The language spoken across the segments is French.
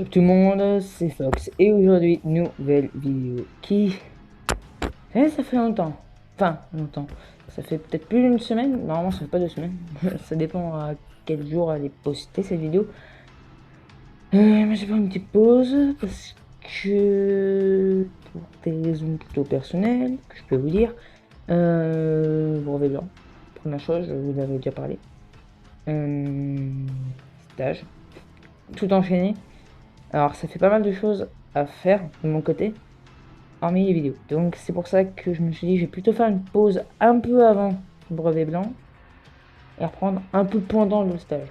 Salut tout le monde, c'est Fox et aujourd'hui nouvelle vidéo qui... ça fait longtemps, enfin longtemps, ça fait peut-être plus d'une semaine, normalement ça fait pas 2 semaines, ça dépend à quel jour elle est postée cette vidéo. Mais j'ai fait une petite pause parce que pour des raisons plutôt personnelles que je peux vous dire, brevet blanc, première chose, je vous avais déjà parlé, stage, tout enchaîné. Alors ça fait pas mal de choses à faire de mon côté, hormis les vidéos. Donc c'est pour ça que je me suis dit je vais plutôt faire une pause un peu avant le brevet blanc et reprendre un peu pendant le stage.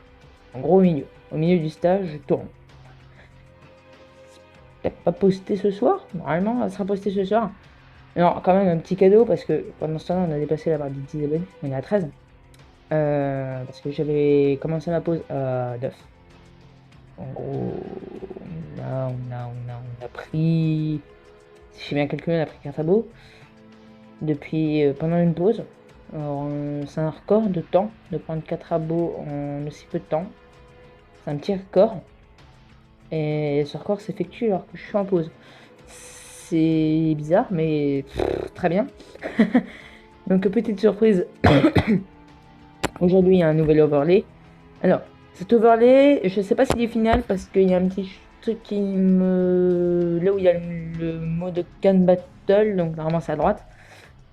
En gros au milieu. Au milieu du stage, je tourne. C'est peut-être pas posté ce soir, normalement elle sera postée ce soir. Non, quand même un petit cadeau parce que pendant ce temps-là on a dépassé la barre des 10 abonnés, on est à 13. Parce que j'avais commencé ma pause à 9. En gros, on a pris, si j'ai bien calculé, on a pris 4 abos depuis pendant une pause. Alors, c'est un record de temps de prendre 4 abos en aussi peu de temps. C'est un petit record. Et ce record s'effectue alors que je suis en pause. C'est bizarre, mais très bien. Donc, petite surprise. Aujourd'hui, il y a un nouvel overlay. Alors, cet overlay, je sais pas s'il est final parce qu'il y a un petit truc qui me... Là où il y a le mode can battle, donc normalement c'est à droite.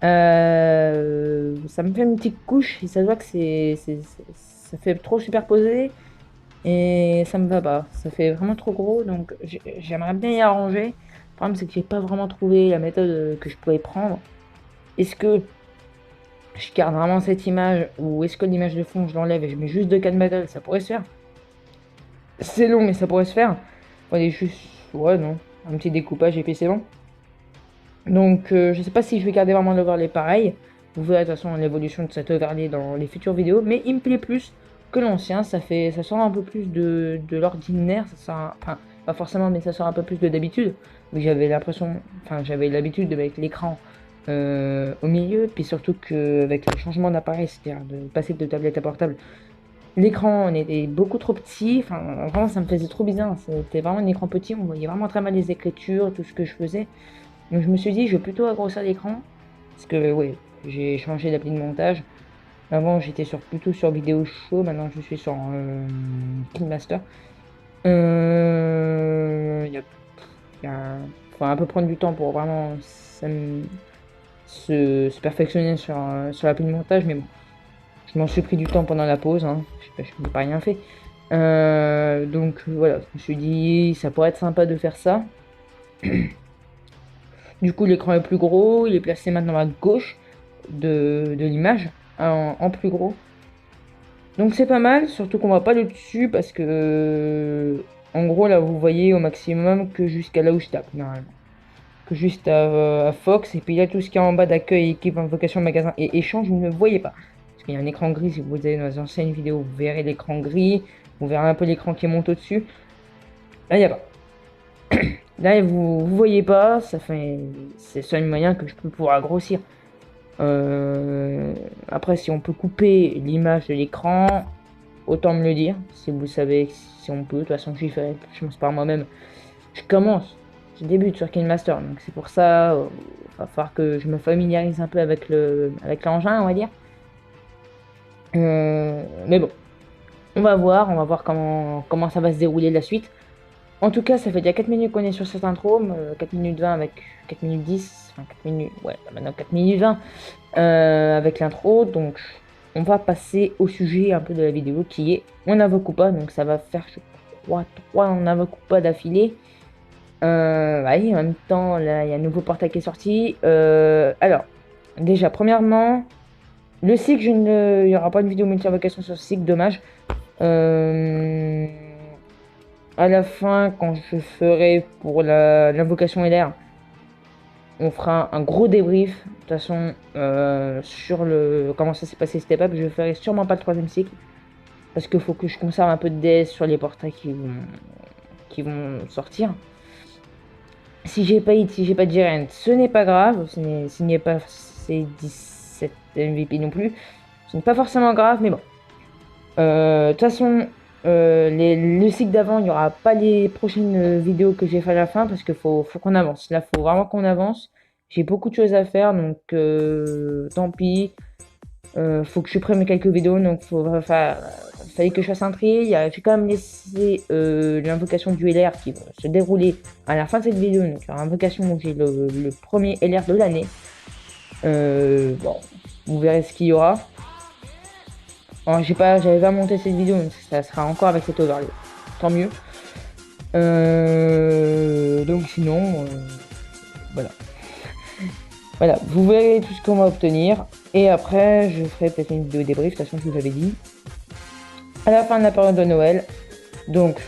Ça me fait une petite couche et ça se voit que ça fait trop superposé et ça me va pas. Ça fait vraiment trop gros, donc j'aimerais bien y arranger. Le problème c'est que j'ai pas vraiment trouvé la méthode que je pouvais prendre. Est-ce que je garde vraiment cette image ou est-ce que l'image de fond je l'enlève et je mets juste deux can battle? Ça pourrait se faire. C'est long mais ça pourrait se faire. Allez, juste... Ouais, non. Un petit découpage et puis c'est bon. Donc je sais pas si je vais garder vraiment l'overlay pareil. Vous verrez de toute façon l'évolution de cet overlay dans les futures vidéos. Mais il me plaît plus que l'ancien. Ça sort un peu plus de l'ordinaire. Enfin, pas forcément, mais ça sort un peu plus de d'habitude. J'avais l'impression, enfin j'avais l'habitude de mettre l'écran au milieu. Puis surtout qu'avec le changement d'appareil, c'est-à-dire de passer de tablette à portable, l'écran on était beaucoup trop petit. Enfin vraiment ça me faisait trop bizarre. C'était vraiment un écran petit. On voyait vraiment très mal les écritures, tout ce que je faisais. Donc je me suis dit, je vais plutôt aggrossir l'écran. Parce que, oui, j'ai changé d'appli de montage. Avant, j'étais plutôt sur Vidéo Show. Maintenant, je suis sur KineMaster. Faut un peu prendre du temps pour vraiment se perfectionner sur l'appli de montage. Mais bon, je m'en suis pris du temps pendant la pause. Hein. Je n'ai pas rien fait. Donc voilà, je me suis dit, ça pourrait être sympa de faire ça. Du coup, l'écran est plus gros, il est placé maintenant à gauche de l'image, en plus gros. Donc c'est pas mal, surtout qu'on voit pas le dessus parce que, en gros, là, vous voyez au maximum que jusqu'à là où je tape, normalement. Que juste à Fox, et puis là, tout ce qui est en bas d'accueil, équipe, invocation, magasin et échange, vous ne le voyez pas. Parce qu'il y a un écran gris, si vous allez dans les anciennes vidéos, vous verrez l'écran gris, vous verrez un peu l'écran qui monte au-dessus. Là, il n'y a pas. Là, vous voyez pas, c'est le seul moyen que je peux pouvoir grossir. Après, si on peut couper l'image de l'écran, autant me le dire. Si vous savez si on peut, de toute façon, je commence par moi-même. Je débute sur KineMaster, donc c'est pour ça, va falloir que je me familiarise un peu avec l'engin, on va dire. Mais bon, on va voir comment ça va se dérouler la suite. En tout cas, ça fait déjà 4 minutes qu'on est sur cette intro, 4 minutes 20 avec 4 minutes 10, enfin 4 minutes, ouais, maintenant 4 minutes 20 avec l'intro, donc on va passer au sujet un peu de la vidéo qui est on invoque ou pas, donc ça va faire, je crois, 3 on invoque ou pas d'affilée. Oui, en même temps, là, il y a un nouveau portail qui est sorti. Alors, déjà, premièrement, le SIG, il n'y aura pas une vidéo multi-invocation sur le SIG, dommage. À la fin, quand je ferai pour l'invocation LR, on fera un gros débrief. De toute façon, sur comment ça s'est passé Step Up, je ferai sûrement pas le troisième cycle. Parce qu'il faut que je conserve un peu de DS sur les portraits qui vont sortir. Si j'ai pas hit, si j'ai pas de Jiren, ce n'est pas grave. Ce n'est pas ces 17 MVP non plus. Ce n'est pas forcément grave, mais bon. De toute façon, Le cycle d'avant, il n'y aura pas les prochaines vidéos que j'ai fait à la fin parce qu'il faut qu'on avance. Là, faut vraiment qu'on avance. J'ai beaucoup de choses à faire, donc tant pis. Faut que je prenne quelques vidéos, donc fallait que je fasse un tri. J'ai quand même laissé l'invocation du LR qui va se dérouler à la fin de cette vidéo. Donc, il y aura l'invocation où j'ai le premier LR de l'année. Bon, vous verrez ce qu'il y aura. Alors, j'avais pas monté cette vidéo, donc ça sera encore avec cet overlay. Tant mieux. Donc sinon, voilà. Voilà, vous verrez tout ce qu'on va obtenir. Et après, je ferai peut-être une vidéo débrief, de toute façon, je vous l'avais dit. À la fin de la période de Noël. Donc,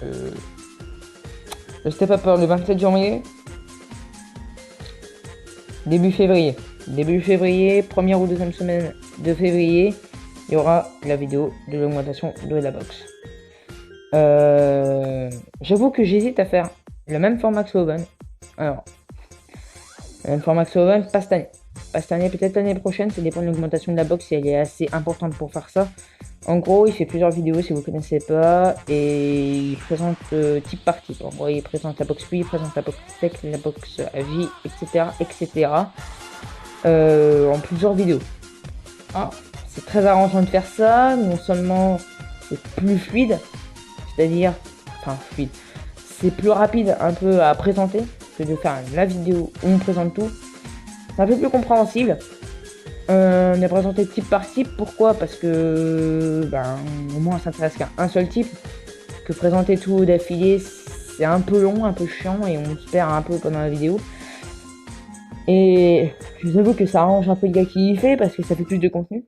le Step Upper le 27 janvier. Début février. Début février, première ou deuxième semaine de février, il y aura la vidéo de l'augmentation de la box. J'avoue que j'hésite à faire le même format que Sloven. Alors, le même format que Sloven, pas cette année. Pas cette année, peut-être l'année prochaine, ça dépend de l'augmentation de la box si elle est assez importante pour faire ça. En gros, il fait plusieurs vidéos si vous ne connaissez pas et il présente type par type. En gros, il présente la box Wii, il présente la box Tech, la box AJ, etc. etc. En plusieurs vidéos. Ah, c'est très arrangeant de faire ça, non seulement c'est plus fluide, c'est-à-dire, enfin fluide, c'est plus rapide un peu à présenter que de faire la vidéo où on présente tout. C'est un peu plus compréhensible. On a présenté type par type, pourquoi? Parce que au moins on s'intéresse qu'à un seul type. Que présenter tout d'affilée, c'est un peu long, un peu chiant et on se perd un peu pendant la vidéo. Et je vous avoue que ça arrange un peu le gars qui y fait parce que ça fait plus de contenu.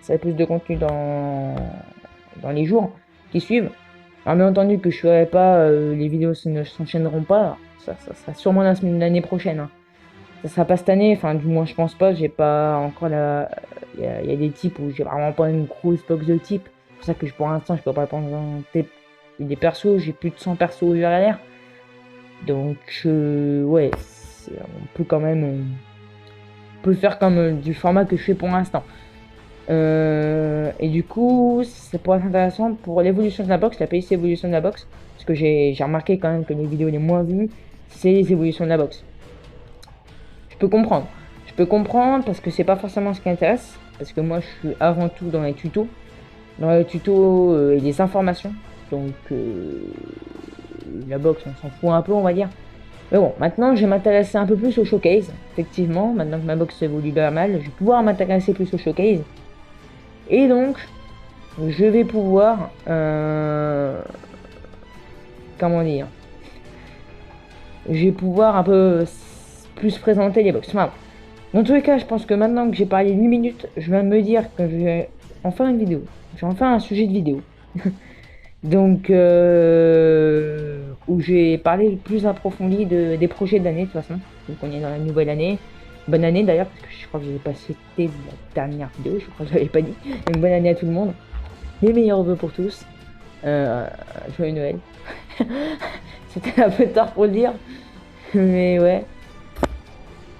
Ça fait plus de contenu dans les jours qui suivent. Alors bien entendu que je ferai pas, les vidéos ne s'enchaîneront pas. Ça sera sûrement l'année prochaine. Hein. Ça sera pas cette année, enfin du moins je pense pas, j'ai pas encore la... Il y a des types où j'ai vraiment pas une grosse box de types. C'est pour ça que pour l'instant je peux pas prendre des persos, j'ai plus de 100 persos URLR. Donc ouais, on peut quand même... on peut faire comme du format que je fais pour l'instant. Et du coup, ça pourrait être intéressant pour l'évolution de la box, la PIC évolution de la box. Parce que j'ai remarqué quand même que les vidéos les moins vues, c'est les évolutions de la box. Je peux comprendre. Je peux comprendre parce que c'est pas forcément ce qui intéresse. Parce que moi, je suis avant tout dans les tutos. Dans les tutos et les informations. Donc, la box, on s'en fout un peu, on va dire. Mais bon, maintenant, je vais m'intéresser un peu plus au showcase. Effectivement, maintenant que ma box évolue pas mal, je vais pouvoir m'intéresser plus au showcase. Et donc, je vais pouvoir... comment dire? Je vais pouvoir un peu plus présenter les box. Enfin, dans tous les cas, je pense que maintenant que j'ai parlé 8 minutes, je viens de me dire que je vais en faire une vidéo. Je vais en faire un sujet de vidéo. Donc, où j'ai parlé plus approfondi des projets de l'année, de toute façon. Donc, on est dans la nouvelle année. Bonne année d'ailleurs, parce que je crois que je n'ai pas cité la dernière vidéo, je crois que je l'avais pas dit. Une bonne année à tout le monde. Les meilleurs vœux pour tous. Joyeux Noël. C'était un peu tard pour le dire. Mais ouais.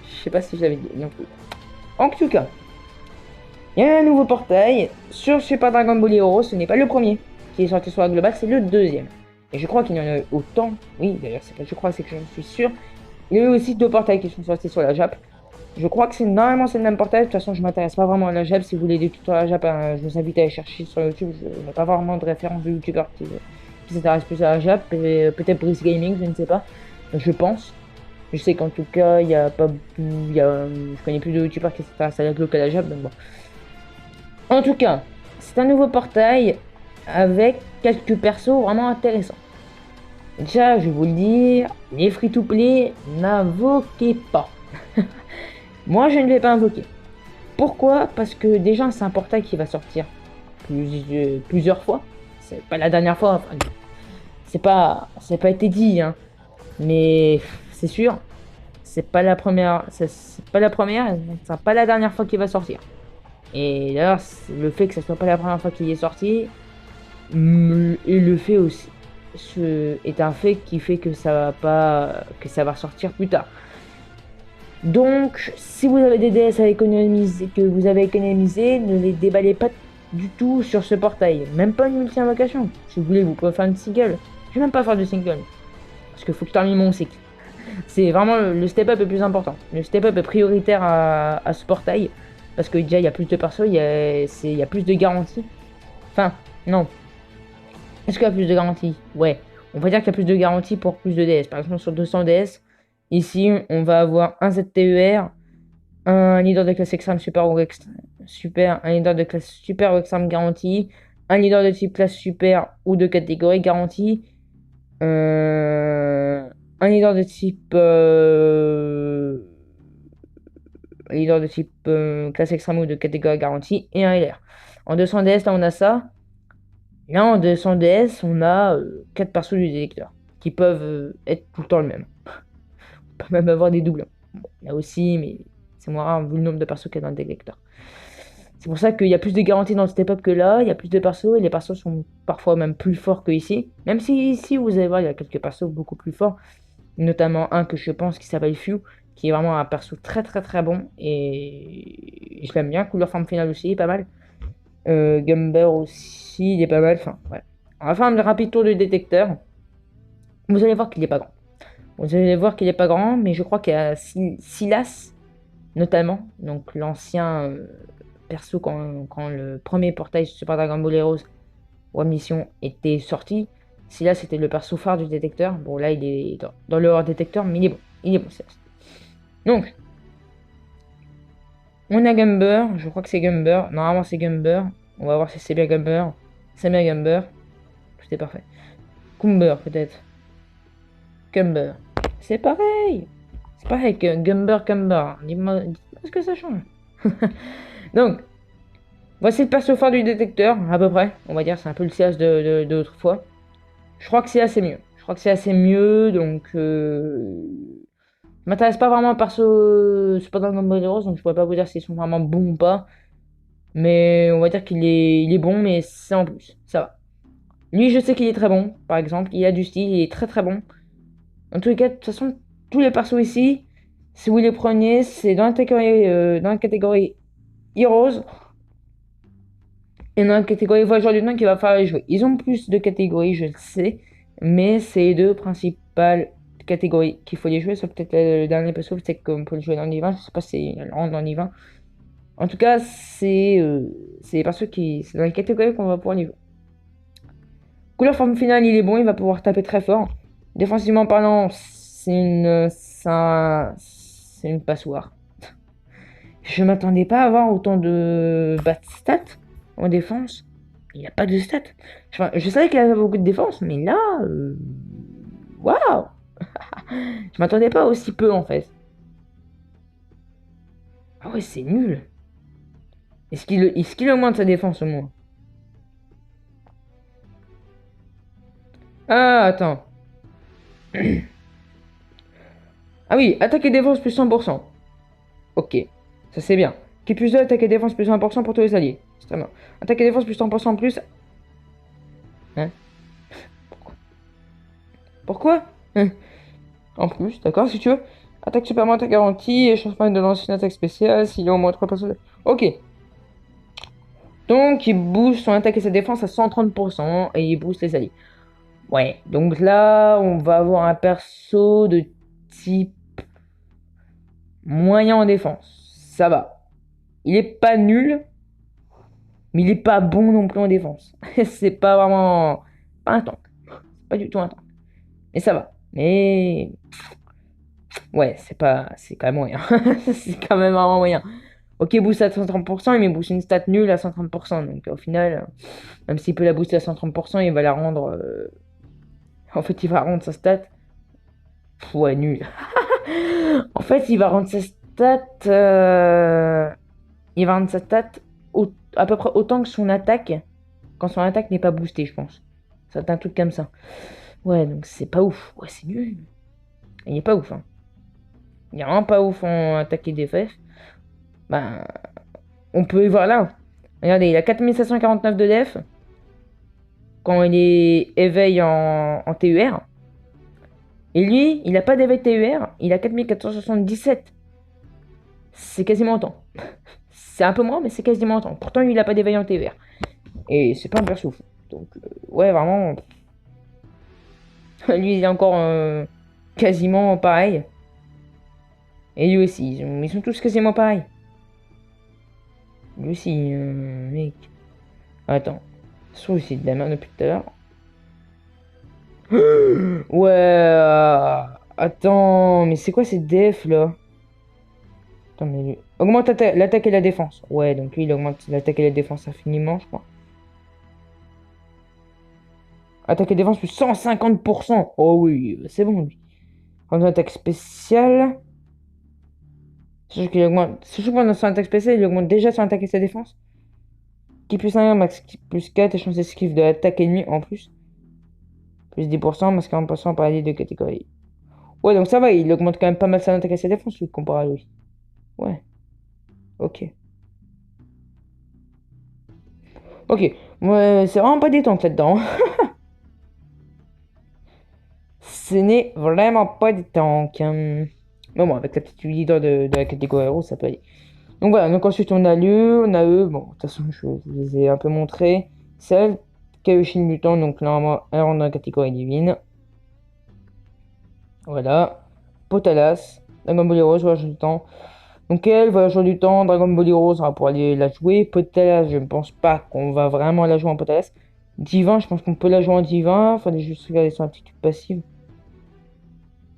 Je sais pas si je l'avais dit non plus. En tout cas, il y a un nouveau portail sur Super Dragon Ball Heroes. Ce n'est pas le premier qui est sorti sur la globale, c'est le deuxième. Et je crois qu'il y en a autant. Oui, d'ailleurs, c'est pas je crois, c'est que je suis sûr. Il y a eu aussi deux portails qui sont sortis sur la Jap. Je crois que c'est normalement c'est le même portail. De toute façon, je m'intéresse pas vraiment à la Jap. Si vous voulez des tutos à la Jap, je vous invite à aller chercher sur YouTube. Je n'ai pas vraiment de référence de youtubeurs qui s'intéressent plus à la Jap. Peut-être Brice Gaming, je ne sais pas. Je pense. Je sais qu'en tout cas, il y a pas, je connais plus de youtubeurs qui s'intéressent à la Glock qu'à la Jap. Donc bon. En tout cas, c'est un nouveau portail avec quelques persos vraiment intéressants. Déjà, je vais vous le dire, les free-to-play, n'invoquez pas. Moi, je ne vais pas invoquer. Pourquoi? Parce que déjà, c'est un portail qui va sortir plusieurs fois. C'est pas la dernière fois. Enfin, c'est pas été dit, hein. Mais c'est sûr, c'est pas la première. C'est pas la première. C'est pas la dernière fois qu'il va sortir. Et d'ailleurs, le fait que ça soit pas la première fois qu'il est sorti, et le fait aussi, est un fait qui fait que ça va ressortir plus tard. Donc, si vous avez des DS à économiser, que vous avez économisé, ne les déballez pas du tout sur ce portail. Même pas une multi-invocation. Si vous voulez, vous pouvez faire une single. Je vais même pas faire de single. Parce qu'il faut que je termine mon cycle. C'est vraiment le step-up le plus important. Le step-up est prioritaire à ce portail. Parce que déjà, il y a plus de persos, il y a plus de garanties. Enfin, non. Est-ce qu'il y a plus de garanties? Ouais. On va dire qu'il y a plus de garanties pour plus de DS. Par exemple, sur 200 DS, ici, on va avoir un ZTER, un leader de classe extrême super ou super, un leader de classe super ou extrême garanti, un leader de type classe super ou de catégorie garantie, un leader de type classe extrême ou de catégorie garantie et un LR. En 200 DS, là, on a ça. Là, en 200 DS, on a 4 persos du détecteur qui peuvent être tout le temps le même. On peut même avoir des doublons. Bon, là aussi, mais c'est moins rare vu le nombre de persos qu'il y a dans le détecteur. C'est pour ça qu'il y a plus de garanties dans le step-up que là, il y a plus de persos et les persos sont parfois même plus forts que ici. Même si ici, vous allez voir, il y a quelques persos beaucoup plus forts, notamment un que je pense qui s'appelle Few, qui est vraiment un perso très très très bon et je l'aime bien. Couleur forme finale aussi, pas mal. Gumber aussi, il est pas mal. Enfin, ouais. On va faire un rapide tour du détecteur. Vous allez voir qu'il est pas grand. Vous allez voir qu'il est pas grand, mais je crois qu'il y a Silas, notamment, donc l'ancien perso quand le premier portail Super Dragon Ball Heroes One Mission était sorti. Silas c'était le perso phare du détecteur. Bon là il est dans le hors détecteur, mais il est bon. Il est bon Silas. Donc, on a Gumber, je crois que c'est Gumber. Normalement c'est Gumber. On va voir si c'est bien Gumber. C'est bien Gumber. Tout est parfait. Kumber peut-être. Gumber. C'est pareil. C'est pareil que Gumber, Gumber. Dis-moi ce que ça change. Donc, voici le perso phare du détecteur, à peu près. On va dire, c'est un peu le CS de l'autre fois. Je crois que c'est assez mieux. Je crois que c'est assez mieux, donc... Je m'intéresse pas vraiment au perso Super Dragon Ball Heroes, donc je pourrais pas vous dire s'ils sont vraiment bons ou pas. Mais on va dire il est bon, mais c'est en plus. Ça va. Lui, je sais qu'il est très bon, par exemple. Il a du style, il est très très bon. En tous les cas, de toute façon, tous les persos ici, si vous les prenez, c'est dans la catégorie Heroes. Et dans la catégorie voyageurs du temps qu'il va falloir les jouer. Ils ont plus de catégories, je le sais. Mais c'est les deux principales catégories qu'il faut les jouer. Sauf peut-être le dernier perso, c'est qu'on peut le jouer dans le niveau 20. Je sais pas si elle rentre dans le niveau 20. En tout cas, c'est les persos qui. C'est dans les catégories qu'on va pouvoir les jouer. Couleur forme finale, il est bon, il va pouvoir taper très fort. Défensivement parlant, c'est une passoire. Je m'attendais pas à avoir autant de bas stats en défense. Il n'a pas de stats. Enfin, je savais qu'il avait beaucoup de défense, mais là, waouh. Je m'attendais pas aussi peu en fait. Ah ouais, c'est nul. Est-ce qu'il augmente sa défense au moins? Ah, attends. Ah oui, attaque et défense plus 100%. Ok, ça c'est bien. Qui plus 2, attaque et défense plus 1% pour tous les alliés. C'est très bien. Attaque et défense plus 100% en plus. Hein? Pourquoi? Hein? En plus, d'accord, si tu veux. Attaque superman, attaque garantie, et changement de lancer une attaque spéciale s'il y a au moins 3 personnes. Ok. Donc, il booste son attaque et sa défense à 130% et il booste les alliés. Ouais, donc là, on va avoir un perso de type moyen en défense. Ça va. Il est pas nul, mais il est pas bon non plus en défense. C'est pas vraiment... Pas un tank. C'est pas du tout un tank. Mais ça va. Mais... Ouais, c'est quand même moyen. C'est quand même vraiment moyen. Ok, boost à 130%, mais boost une stat nulle à 130%. Donc au final, même s'il peut la booster à 130%, il va la rendre... En fait, il va rendre sa stat... Ouais, nul. En fait, il va rendre sa stat... Il va rendre sa stat à peu près autant que son attaque, quand son attaque n'est pas boostée, je pense. C'est un truc comme ça. Ouais, donc c'est pas ouf. Ouais, c'est nul. Il est pas ouf, hein. Il est vraiment pas ouf en attaque et défense. Ben, on peut y voir là. Regardez, il a 4749 de def. Quand il est éveil en TUR. Et lui, il a pas d'éveil TUR. Il a 4477. C'est quasiment autant. c'est un peu moins, mais c'est quasiment autant. Pourtant, lui, il a pas d'éveil en vert. Et c'est pas un perso fou. Donc, ouais, vraiment. Lui, il est encore quasiment pareil. Et lui aussi, ils sont tous quasiment pareils. Lui aussi, mec. Attends. Je trouve c'est de la merde depuis tout à l'heure. Ouais. Attends, mais c'est quoi ces def là? Attends, mais lui... Augmente l'attaque et la défense. Ouais, donc lui, il augmente l'attaque et la défense infiniment, je crois. Attaque et défense plus 150%. Oh oui, c'est bon, lui. En attaque spéciale. Sachant qu'il augmente. Sachant que pendant son attaque spéciale, il augmente déjà son attaque et sa défense. Qui plus 1, max qui plus 4, et chance d'esquive de l'attaque ennemie en plus. Plus 10%, max 40% par allié de catégorie. Ouais, donc ça va, il augmente quand même pas mal son attaque et sa défense, lui, comparé à lui. Ouais, ok. Ok, ouais, c'est vraiment pas détente là-dedans. Ce n'est vraiment pas détente. Mais bon, avec la petite leader de la catégorie héros, ça peut aller. Donc voilà, donc ensuite on a lui, on a eux. Bon, de toute façon, je vous les ai un peu montrés. Celle, Kaioshin Mutant, donc normalement, elle rentre dans la catégorie divine. Voilà. Potalas, Dragon Ball Heroes, Voyage du temps. Donc elle, Voyageur du temps, Dragon Ball Heroes, on va pouvoir aller la jouer. Potalas, je ne pense pas qu'on va vraiment la jouer en Potalas. Divin, je pense qu'on peut la jouer en divin. Faudrait juste regarder son aptitude passive.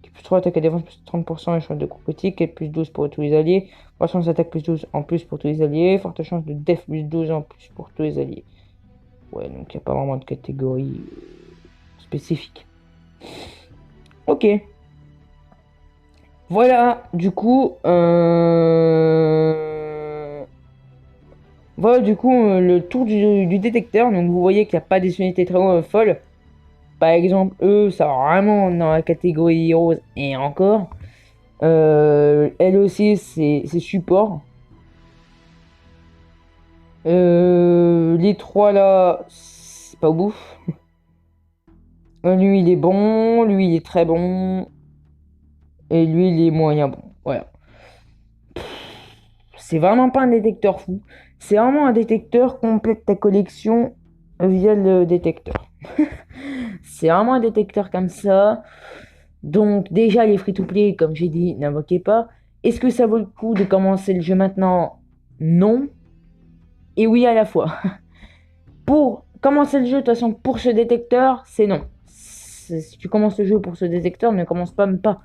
Qui plus 3 attaque à défense plus 30% et chance de coup critique. Et plus 12 pour tous les alliés. Croissance d'attaque plus 12 en plus pour tous les alliés. Forte chance de def plus 12 en plus pour tous les alliés. Ouais, donc il n'y a pas vraiment de catégorie spécifique. Ok. Voilà, du coup, voilà, du coup, le tour du détecteur. Donc, vous voyez qu'il n'y a pas des unités très folles. Par exemple, eux, ça va vraiment dans la catégorie Heroes et encore. Elle aussi, c'est support. Les trois là, c'est pas au bout. Lui, il est bon. Lui, il est très bon. Et lui, il est moyen bon. Voilà. C'est vraiment pas un détecteur fou. C'est vraiment un détecteur complète ta collection via le détecteur. C'est vraiment un détecteur comme ça. Donc déjà les free-to-play, comme j'ai dit, n'invoquez pas. Est-ce que ça vaut le coup de commencer le jeu maintenant? Non. Et oui à la fois. Pour commencer le jeu, de toute façon, pour ce détecteur, c'est non. Si tu commences le jeu pour ce détecteur, ne commence pas même pas.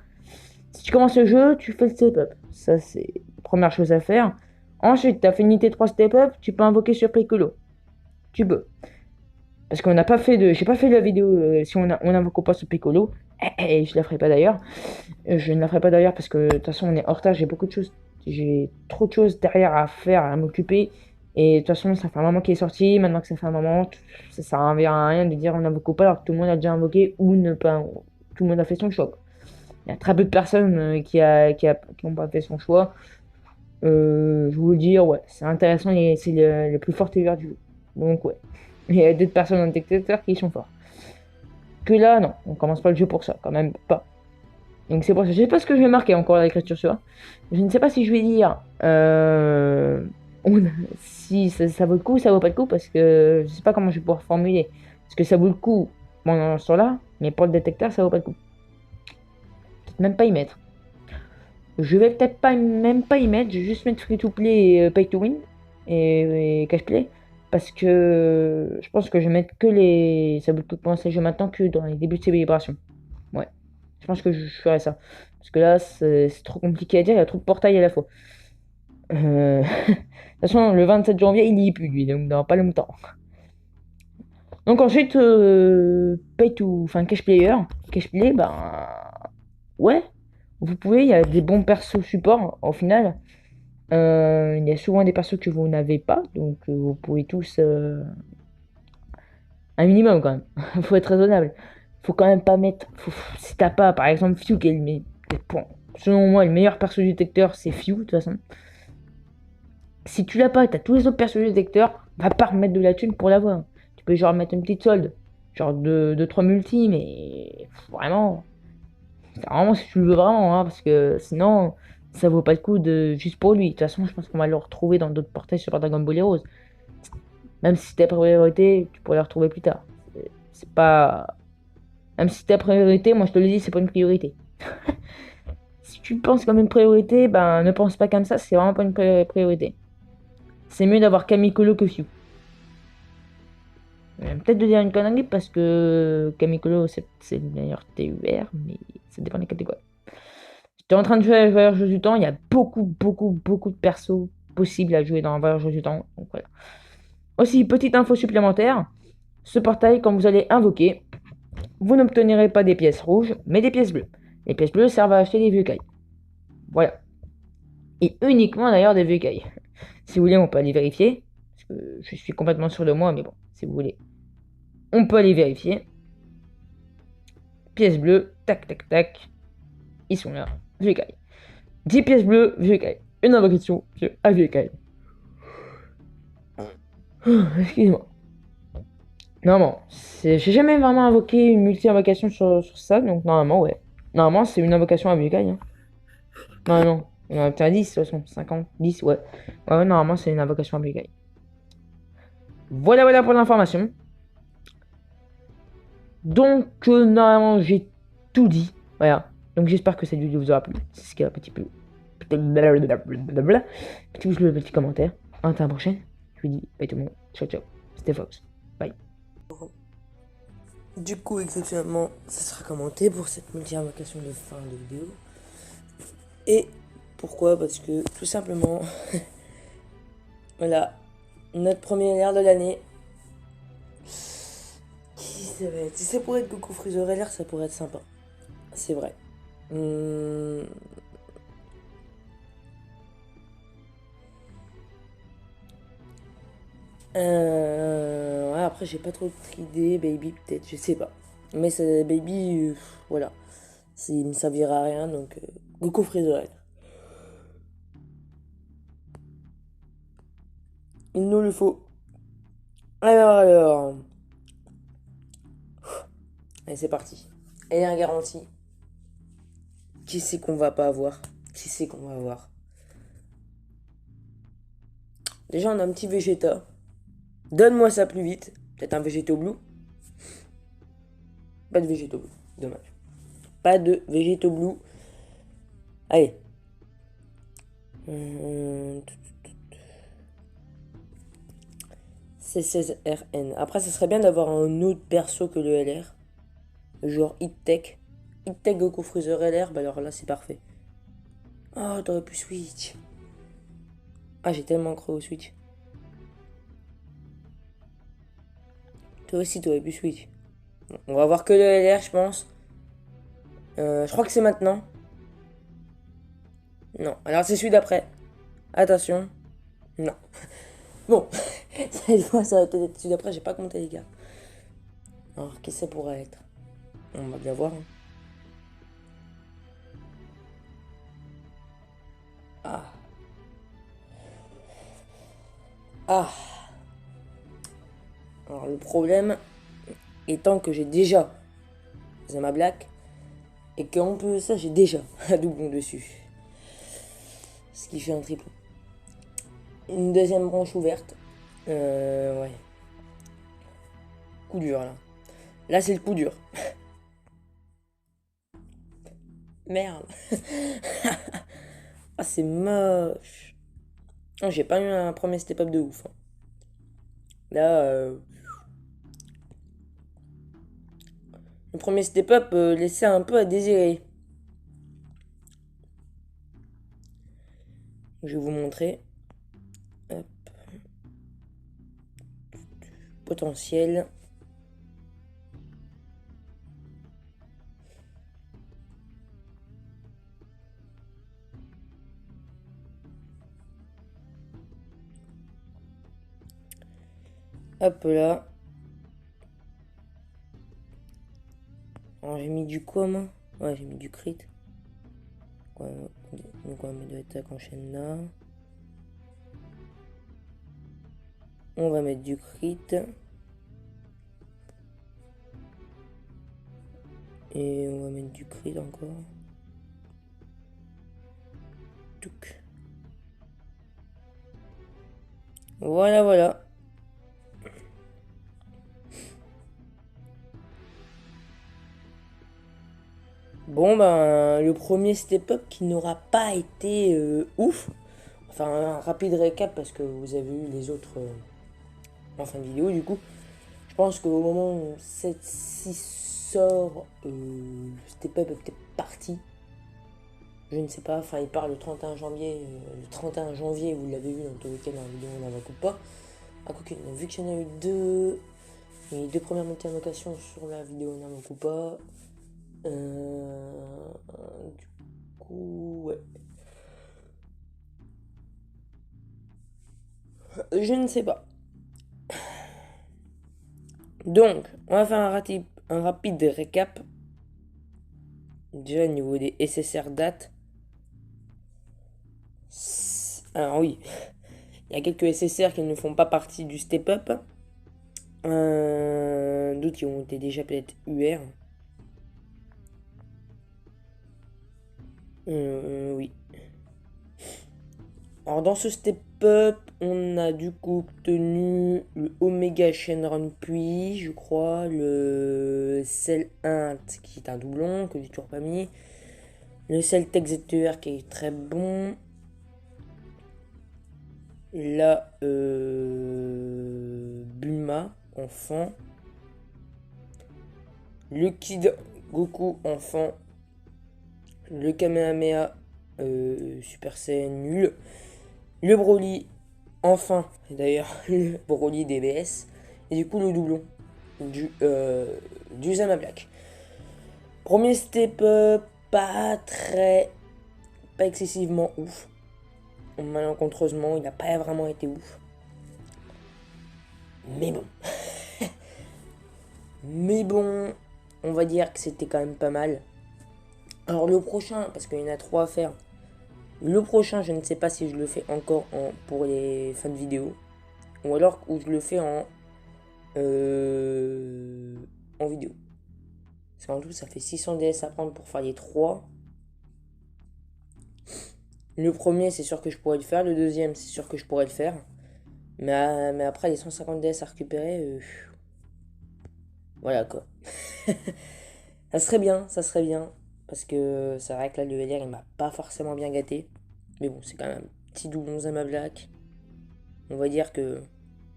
Si tu commences le jeu, tu fais le step-up. Ça, c'est la première chose à faire. Ensuite, tu as fait une unité 3 step-up, tu peux invoquer sur Piccolo. Tu peux. Parce qu'on n'a pas fait de. J'ai pas fait la vidéo si on invoque pas sur Piccolo. Et je la ferai pas d'ailleurs. Je ne la ferai pas d'ailleurs parce que de toute façon, on est en retard. J'ai beaucoup de choses. J'ai trop de choses derrière à faire, à m'occuper. Et de toute façon, ça fait un moment qu'il est sorti. Maintenant que ça fait un moment, ça sert à rien de dire on invoque pas alors que tout le monde a déjà invoqué ou ne pas. Tout le monde a fait son choix. Il y a très peu de personnes qui n'ont pas fait son choix. Je vous le dis, ouais, c'est intéressant et c'est le plus fort univers du jeu. Donc, ouais. Il y a d'autres personnes dans le détecteur qui sont forts. Que là, non, on commence pas le jeu pour ça, quand même pas. Donc, c'est pour ça. Je sais pas ce que je vais marquer encore à l'écriture sur. Je ne sais pas si je vais dire si ça vaut le coup ou ça vaut pas le coup parce que je sais pas comment je vais pouvoir formuler. Parce que ça vaut le coup pendant ce temps-là, mais pour le détecteur, ça vaut pas le coup. Peut-être même pas y mettre. Je vais peut-être pas même pas y mettre, je vais juste mettre free to play et pay to win et cash play parce que je pense que je vais mettre que les ça vaut le coup de commencer le jeu maintenant que dans les débuts de célébration. Ouais, je pense que je ferai ça parce que là c'est trop compliqué à dire, il y a trop de portails à la fois. De toute façon, le 27 janvier il y est plus lui, donc dans pas longtemps. Donc ensuite pay to enfin cash player, cash play ben ouais, vous pouvez, il y a des bons persos support au final. Il y a souvent des persos que vous n'avez pas, donc vous pouvez tous un minimum quand même. Faut être raisonnable. Faut quand même pas mettre. Si t'as pas, par exemple, Few qui est selon moi, le meilleur perso du détecteur, c'est Few de toute façon. Si tu l'as pas, t'as tous les autres persos du détecteur, va pas remettre de la thune pour l'avoir. Tu peux genre mettre une petite solde, genre de 3 multi, mais vraiment, c'est vraiment si tu le veux vraiment, hein, parce que sinon, ça vaut pas le coup de juste pour lui. De toute façon, je pense qu'on va le retrouver dans d'autres portails sur Dragon Ball Heroes. Même si c'était priorité, tu pourrais le retrouver plus tard. C'est pas. Même si c'était priorité, moi je te le dis, c'est pas une priorité. Si tu penses comme une priorité, ben ne pense pas comme ça, c'est vraiment pas une priorité. C'est mieux d'avoir Kamikolo que Fiu. Peut-être de dire une connerie parce que Kamikolo c'est le meilleur TUR, mais ça dépend des catégories. J'étais en train de jouer à Voyageurs du Temps, il y a beaucoup de persos possibles à jouer dans Voyageurs du Temps. Donc voilà. Aussi, petite info supplémentaire, ce portail, quand vous allez invoquer, vous n'obtiendrez pas des pièces rouges, mais des pièces bleues. Les pièces bleues servent à acheter des vieux cailles. Voilà. Et uniquement d'ailleurs des vieux cailles. Si vous voulez, on peut aller vérifier. Parce que je suis complètement sûr de moi, mais bon, si vous voulez, on peut aller vérifier. Pièces bleues, tac, tac, tac. Ils sont là, vieux cailles. 10 pièces bleues, vieux cailles. Une invocation à vieux cailles. Excusez-moi. Normalement, j'ai jamais vraiment invoqué une multi-invocation sur ça, donc normalement, ouais. Normalement, c'est une invocation à vieux cailles. Hein. Normalement. On a obtenu 10, de toute façon. 50, 10, ouais. Ouais, normalement, c'est une invocation à vieux cailles. Voilà pour l'information. Donc, normalement, j'ai tout dit. Voilà. Donc, j'espère que cette vidéo vous aura plu. C'est ce qui est un petit peu. Petit pouce bleu, petit commentaire. À la prochaine. Je vous dis bye tout le monde. Ciao, ciao. C'était Fox. Bye. Du coup, exceptionnellement, ça sera commenté pour cette multi-invocation de fin de vidéo. Et pourquoi? Parce que tout simplement, voilà, notre premier LR de l'année. Qui ça va être? Si ça pourrait être Goku Freezer LR, ça pourrait être sympa. C'est vrai. Ouais, après, j'ai pas trop d'idées. Baby, peut-être, je sais pas. Mais c'est Baby, voilà. Il me servira à rien, donc Goku Freezer LR. Il nous le faut. Alors. Allez, c'est parti. LR garantie. Qui c'est qu'on va pas avoir? Qui c'est qu'on va avoir? Déjà, on a un petit Vegeta. Donne-moi ça plus vite. Peut-être un Végéto Blue. Pas de Végéto Blue. Dommage. Pas de Végéto Blue. Allez. C16RN. Après, ça serait bien d'avoir un autre perso que le LR. Genre Hit-Tech. Hit-Tech Goku Freezer LR. Bah alors là, c'est parfait. Oh, t'aurais pu Switch. Ah, j'ai tellement cru au Switch. Toi aussi, t'aurais pu Switch. Bon, on va voir que le LR, je pense. Je crois que c'est maintenant. Non. Alors, c'est celui d'après. Attention. Non. Bon. Cette fois, ça va peut-être être celui d'après. J'ai pas compté, les gars. Alors, qui ça pourrait être? On va bien voir. Hein. Ah. Ah. Alors, le problème étant que j'ai déjà Zama Black. Et qu'en plus de ça, j'ai déjà un doublon dessus. Ce qui fait un triple. Une deuxième branche ouverte. Ouais. Coup dur, là. Là, c'est le coup dur. Merde. Ah, c'est moche. Oh, j'ai pas eu un premier step-up de ouf. Hein. Là, le premier step-up laissait un peu à désirer. Je vais vous montrer. Hop. Potentiel. Hop là. Alors j'ai mis du quoi moi? Ouais, j'ai mis du crit. Ouais, donc on va mettre de l'attaque en chaîne là. On va mettre du crit. Et on va mettre du crit encore. Touc. Voilà, voilà. Bon, ben, le premier step-up qui n'aura pas été ouf. Enfin, un rapide récap parce que vous avez eu les autres en fin de vidéo, du coup. Je pense qu'au moment où 7-6 sort, le step-up est peut-être parti. Je ne sais pas, enfin il part le 31 janvier, vous l'avez vu dans tous les cas dans la vidéo on n'en coupe pas. Ah, quoique, vu qu'il y en a eu deux, les deux premières montées en location sur la vidéo on n'en coupe pas. Du coup, ouais. Je ne sais pas. Donc, on va faire un rapide récap. Déjà au niveau des SSR dates. Alors oui, il y a quelques SSR qui ne font pas partie du step-up. D'autres qui ont été déjà peut-être UR. Oui. Alors dans ce step-up, on a du coup obtenu le Omega Shenron Puis, je crois, le Cell Int qui est un doublon que j'ai toujours pas mis, le Cell Tech ZTR qui est très bon, la Bulma enfant, le Kid Goku enfant, le Kamehameha Super Saiyan nul, le Broly enfin, d'ailleurs, le Broly DBS, et du coup le doublon du Zama Black. Premier step pas excessivement ouf. Malencontreusement, il n'a pas vraiment été ouf. Mais bon. Mais bon, on va dire que c'était quand même pas mal. Alors le prochain, parce qu'il y en a 3 à faire. Le prochain, je ne sais pas si je le fais encore pour les fins de vidéo. Ou alors où je le fais en vidéo. Parce qu'en tout, ça fait 600 DS à prendre pour faire les 3. Le premier, c'est sûr que je pourrais le faire. Le deuxième, c'est sûr que je pourrais le faire. Mais après, les 150 DS à récupérer, voilà quoi. Ça serait bien, ça serait bien. Parce que c'est vrai que là, le LR, il m'a pas forcément bien gâté. Mais bon, c'est quand même un petit doublon Zama Black. On va dire que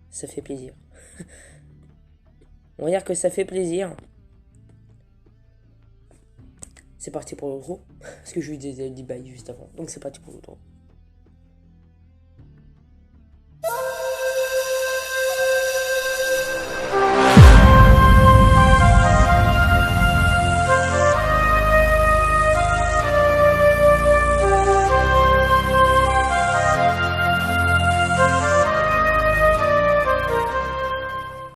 ça fait plaisir. On va dire que ça fait plaisir. C'est parti pour l'outro. Parce que je lui disais dit bye juste avant. Donc c'est parti pour l'outro.